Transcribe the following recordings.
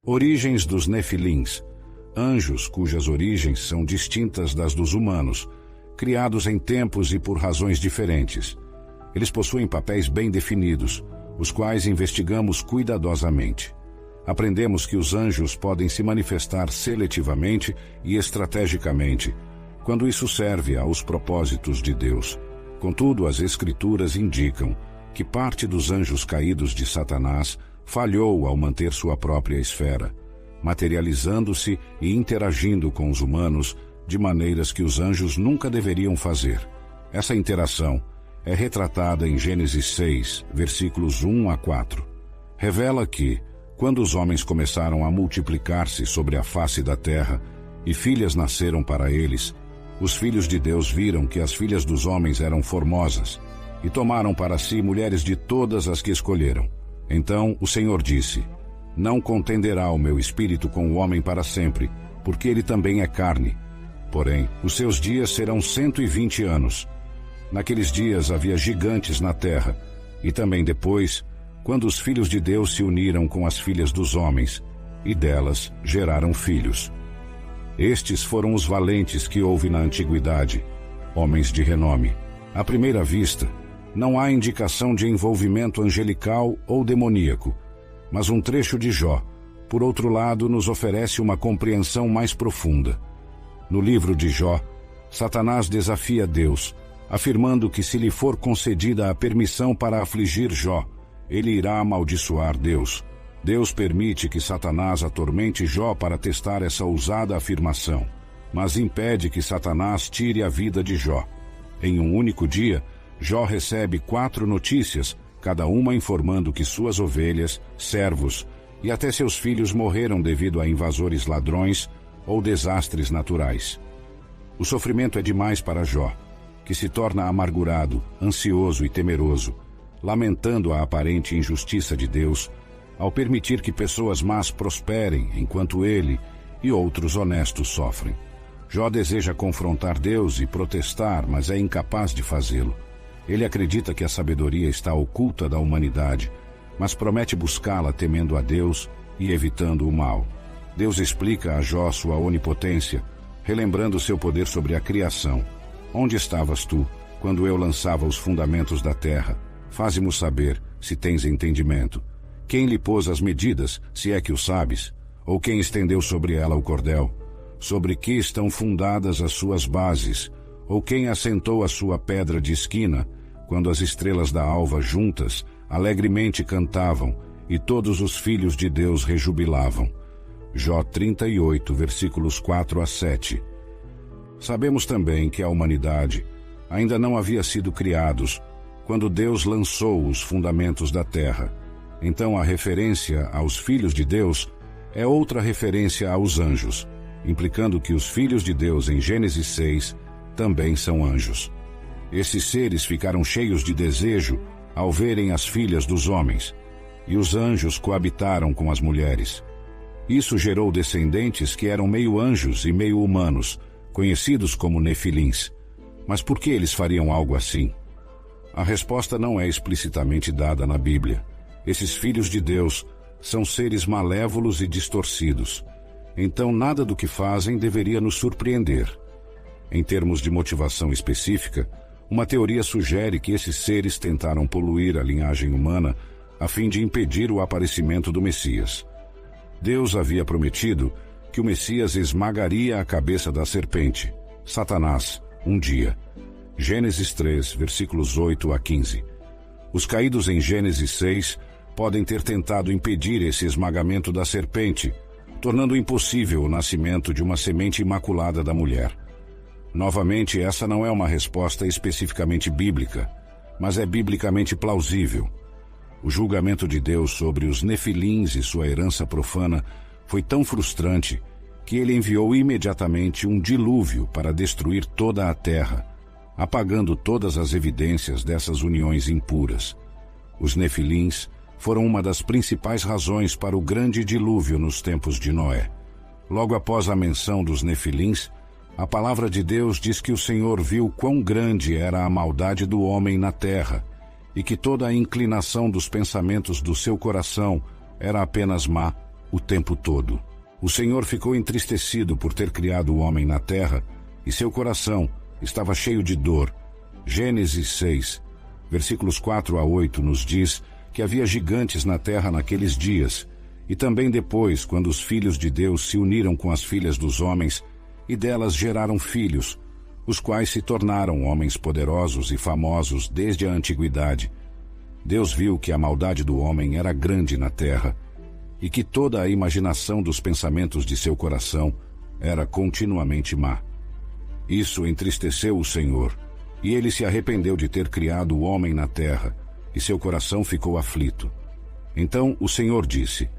Origens dos Nefilins, anjos cujas origens são distintas das dos humanos, criados em tempos e por razões diferentes. Eles possuem papéis bem definidos, os quais investigamos cuidadosamente. Aprendemos que os anjos podem se manifestar seletivamente e estrategicamente, quando isso serve aos propósitos de Deus. Contudo, as Escrituras indicam que parte dos anjos caídos de Satanás falhou ao manter sua própria esfera, materializando-se e interagindo com os humanos de maneiras que os anjos nunca deveriam fazer. Essa interação é retratada em Gênesis 6, versículos 1 a 4. Revela que, quando os homens começaram a multiplicar-se sobre a face da terra e filhas nasceram para eles, os filhos de Deus viram que as filhas dos homens eram formosas e tomaram para si mulheres de todas as que escolheram. Então o Senhor disse: Não contenderá o meu espírito com o homem para sempre, porque ele também é carne. Porém, os seus dias serão 120 anos. Naqueles dias havia gigantes na terra, e também depois, quando os filhos de Deus se uniram com as filhas dos homens, e delas geraram filhos. Estes foram os valentes que houve na antiguidade, homens de renome. À primeira vista, não há indicação de envolvimento angelical ou demoníaco, mas um trecho de Jó, por outro lado, nos oferece uma compreensão mais profunda. No livro de Jó, Satanás desafia Deus, afirmando que se lhe for concedida a permissão para afligir Jó, ele irá amaldiçoar Deus. Deus permite que Satanás atormente Jó para testar essa ousada afirmação, mas impede que Satanás tire a vida de Jó. Em um único dia, Jó recebe 4 notícias, cada uma informando que suas ovelhas, servos e até seus filhos morreram devido a invasores ladrões ou desastres naturais. O sofrimento é demais para Jó, que se torna amargurado, ansioso e temeroso, lamentando a aparente injustiça de Deus, ao permitir que pessoas más prosperem enquanto ele e outros honestos sofrem. Jó deseja confrontar Deus e protestar, mas é incapaz de fazê-lo. Ele acredita que a sabedoria está oculta da humanidade, mas promete buscá-la temendo a Deus e evitando o mal. Deus explica a Jó sua onipotência, relembrando seu poder sobre a criação. Onde estavas tu, quando eu lançava os fundamentos da terra? Faze-mo saber, se tens entendimento. Quem lhe pôs as medidas, se é que o sabes? Ou quem estendeu sobre ela o cordel? Sobre que estão fundadas as suas bases? Ou quem assentou a sua pedra de esquina, quando as estrelas da alva juntas alegremente cantavam e todos os filhos de Deus rejubilavam? Jó 38, versículos 4 a 7. Sabemos também que a humanidade ainda não havia sido criados quando Deus lançou os fundamentos da terra. Então a referência aos filhos de Deus é outra referência aos anjos, implicando que os filhos de Deus em Gênesis 6 também são anjos. Esses seres ficaram cheios de desejo ao verem as filhas dos homens, e os anjos coabitaram com as mulheres. Isso gerou descendentes que eram meio anjos e meio humanos, conhecidos como Nefilins. Mas por que eles fariam algo assim? A resposta não é explicitamente dada na Bíblia. Esses filhos de Deus são seres malévolos e distorcidos. Então nada do que fazem deveria nos surpreender. Em termos de motivação específica, uma teoria sugere que esses seres tentaram poluir a linhagem humana a fim de impedir o aparecimento do Messias. Deus havia prometido que o Messias esmagaria a cabeça da serpente, Satanás, um dia. Gênesis 3, versículos 8 a 15. Os caídos em Gênesis 6 podem ter tentado impedir esse esmagamento da serpente, tornando impossível o nascimento de uma semente imaculada da mulher. Novamente, essa não é uma resposta especificamente bíblica, mas é biblicamente plausível. O julgamento de Deus sobre os Nefilins e sua herança profana foi tão frustrante que ele enviou imediatamente um dilúvio para destruir toda a terra, apagando todas as evidências dessas uniões impuras. Os Nefilins foram uma das principais razões para o grande dilúvio nos tempos de Noé. Logo após a menção dos Nefilins, a palavra de Deus diz que o Senhor viu quão grande era a maldade do homem na terra e que toda a inclinação dos pensamentos do seu coração era apenas má o tempo todo. O Senhor ficou entristecido por ter criado o homem na terra, e seu coração estava cheio de dor. Gênesis 6, versículos 4 a 8 nos diz que havia gigantes na terra naqueles dias, e também depois, quando os filhos de Deus se uniram com as filhas dos homens, e delas geraram filhos, os quais se tornaram homens poderosos e famosos desde a antiguidade. Deus viu que a maldade do homem era grande na terra, e que toda a imaginação dos pensamentos de seu coração era continuamente má. Isso entristeceu o Senhor, e ele se arrependeu de ter criado o homem na terra, e seu coração ficou aflito. Então o Senhor disse: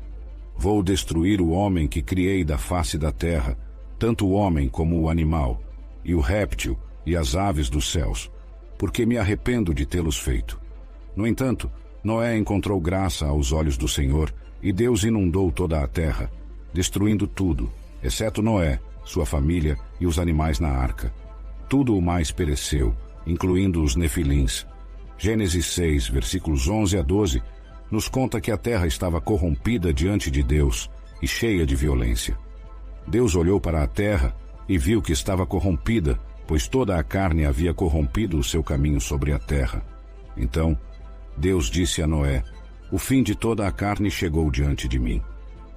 Vou destruir o homem que criei da face da terra, tanto o homem como o animal, e o réptil e as aves dos céus, porque me arrependo de tê-los feito. No entanto, Noé encontrou graça aos olhos do Senhor, e Deus inundou toda a terra, destruindo tudo, exceto Noé, sua família e os animais na arca. Tudo o mais pereceu, incluindo os nefilins. Gênesis 6, versículos 11 a 12, nos conta que a terra estava corrompida diante de Deus e cheia de violência. Deus olhou para a terra e viu que estava corrompida, pois toda a carne havia corrompido o seu caminho sobre a terra. Então, Deus disse a Noé: O fim de toda a carne chegou diante de mim,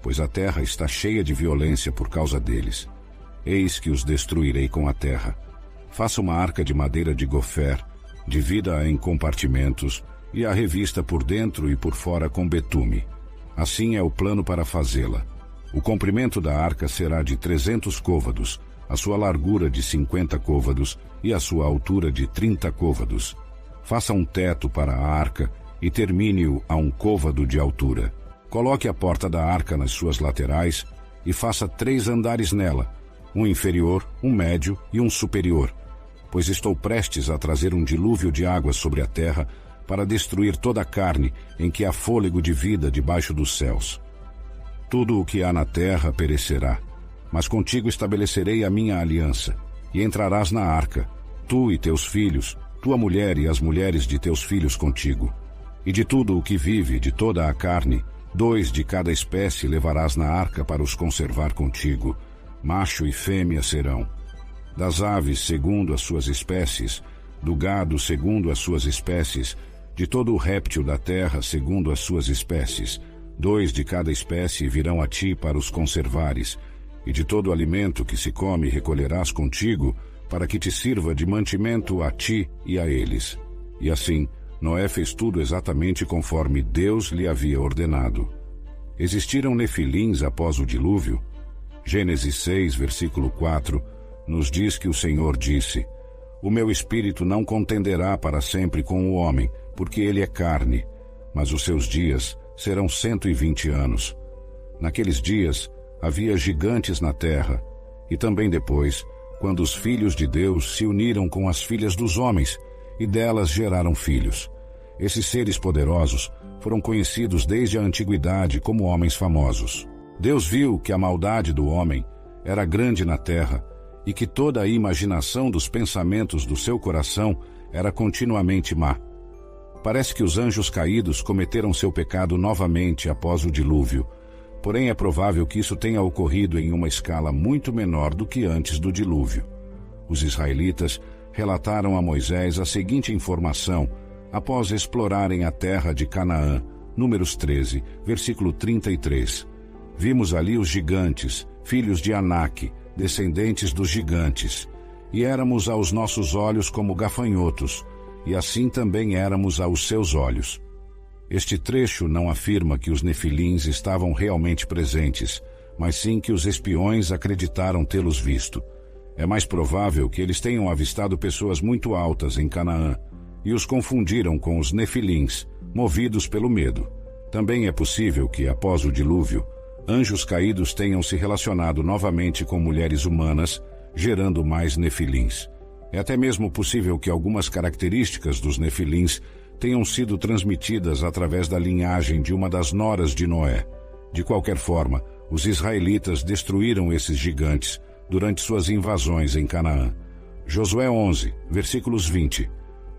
pois a terra está cheia de violência por causa deles. Eis que os destruirei com a terra. Faça uma arca de madeira de gofer, divida-a em compartimentos e a revista por dentro e por fora com betume. Assim é o plano para fazê-la. O comprimento da arca será de 300 côvados, a sua largura de 50 côvados e a sua altura de 30 côvados. Faça um teto para a arca e termine-o a 1 côvado de altura. Coloque a porta da arca nas suas laterais e faça 3 andares nela, um inferior, um médio e um superior, pois estou prestes a trazer um dilúvio de água sobre a terra para destruir toda a carne em que há fôlego de vida debaixo dos céus. Tudo o que há na terra perecerá, mas contigo estabelecerei a minha aliança, e entrarás na arca, tu e teus filhos, tua mulher e as mulheres de teus filhos contigo. E de tudo o que vive, de toda a carne, 2 de cada espécie levarás na arca para os conservar contigo, macho e fêmea serão. Das aves segundo as suas espécies, do gado segundo as suas espécies, de todo o réptil da terra segundo as suas espécies, 2 de cada espécie virão a ti para os conservares, e de todo alimento que se come recolherás contigo, para que te sirva de mantimento a ti e a eles. E assim, Noé fez tudo exatamente conforme Deus lhe havia ordenado. Existiram nefilins após o dilúvio? Gênesis 6, versículo 4, nos diz que o Senhor disse: O meu espírito não contenderá para sempre com o homem, porque ele é carne, mas os seus dias serão 120 anos. Naqueles dias havia gigantes na terra, e também depois, quando os filhos de Deus se uniram com as filhas dos homens, e delas geraram filhos. Esses seres poderosos foram conhecidos desde a antiguidade como homens famosos. Deus viu que a maldade do homem era grande na terra, e que toda a imaginação dos pensamentos do seu coração era continuamente má. Parece que os anjos caídos cometeram seu pecado novamente após o dilúvio, porém é provável que isso tenha ocorrido em uma escala muito menor do que antes do dilúvio. Os israelitas relataram a Moisés a seguinte informação após explorarem a terra de Canaã, Números 13, versículo 33. Vimos ali os gigantes, filhos de Anak, descendentes dos gigantes, e éramos aos nossos olhos como gafanhotos, e assim também éramos aos seus olhos. Este trecho não afirma que os nefilins estavam realmente presentes, mas sim que os espiões acreditaram tê-los visto. É mais provável que eles tenham avistado pessoas muito altas em Canaã e os confundiram com os nefilins, movidos pelo medo. Também é possível que, após o dilúvio, anjos caídos tenham se relacionado novamente com mulheres humanas, gerando mais nefilins. É até mesmo possível que algumas características dos nefilins tenham sido transmitidas através da linhagem de uma das noras de Noé. De qualquer forma, os israelitas destruíram esses gigantes durante suas invasões em Canaã. Josué 11, versículos 20,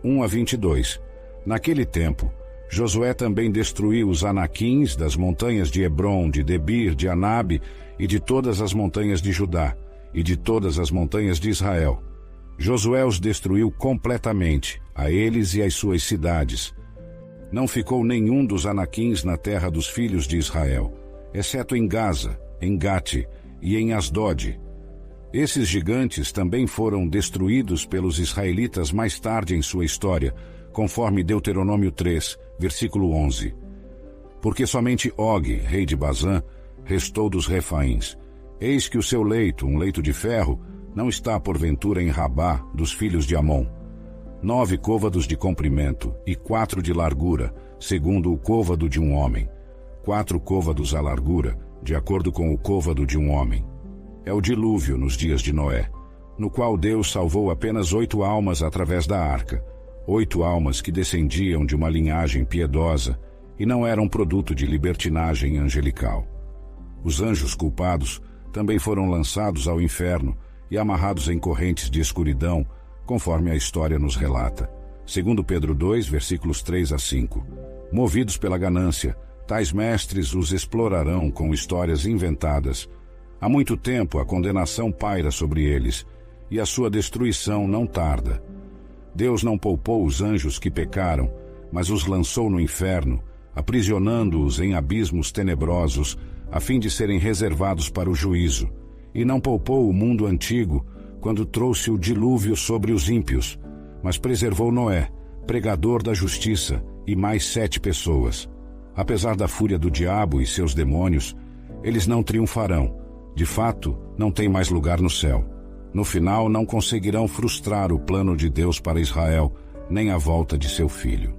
1 a 22. Naquele tempo, Josué também destruiu os anaquins das montanhas de Hebrom, de Debir, de Anabe e de todas as montanhas de Judá, e de todas as montanhas de Israel. Josué os destruiu completamente, a eles e às suas cidades. Não ficou nenhum dos anaquins na terra dos filhos de Israel, exceto em Gaza, em Gate e em Asdod. Esses gigantes também foram destruídos pelos israelitas mais tarde em sua história, conforme Deuteronômio 3, versículo 11. Porque somente Og, rei de Bazã, restou dos Refaíns. Eis que o seu leito, um leito de ferro, não está porventura em Rabá, dos filhos de Amon. 9 côvados de comprimento e 4 de largura, segundo o côvado de um homem. 4 côvados a largura, de acordo com o côvado de um homem. É o dilúvio nos dias de Noé, no qual Deus salvou apenas 8 almas através da arca, 8 almas que descendiam de uma linhagem piedosa e não eram produto de libertinagem angelical. Os anjos culpados também foram lançados ao inferno e amarrados em correntes de escuridão, conforme a história nos relata. Segundo Pedro 2, versículos 3 a 5. Movidos pela ganância, tais mestres os explorarão com histórias inventadas. Há muito tempo a condenação paira sobre eles, e a sua destruição não tarda. Deus não poupou os anjos que pecaram, mas os lançou no inferno, aprisionando-os em abismos tenebrosos, a fim de serem reservados para o juízo. E não poupou o mundo antigo, quando trouxe o dilúvio sobre os ímpios, mas preservou Noé, pregador da justiça, e mais 7 pessoas. Apesar da fúria do diabo e seus demônios, eles não triunfarão. De fato, não tem mais lugar no céu. No final, não conseguirão frustrar o plano de Deus para Israel, nem a volta de seu filho.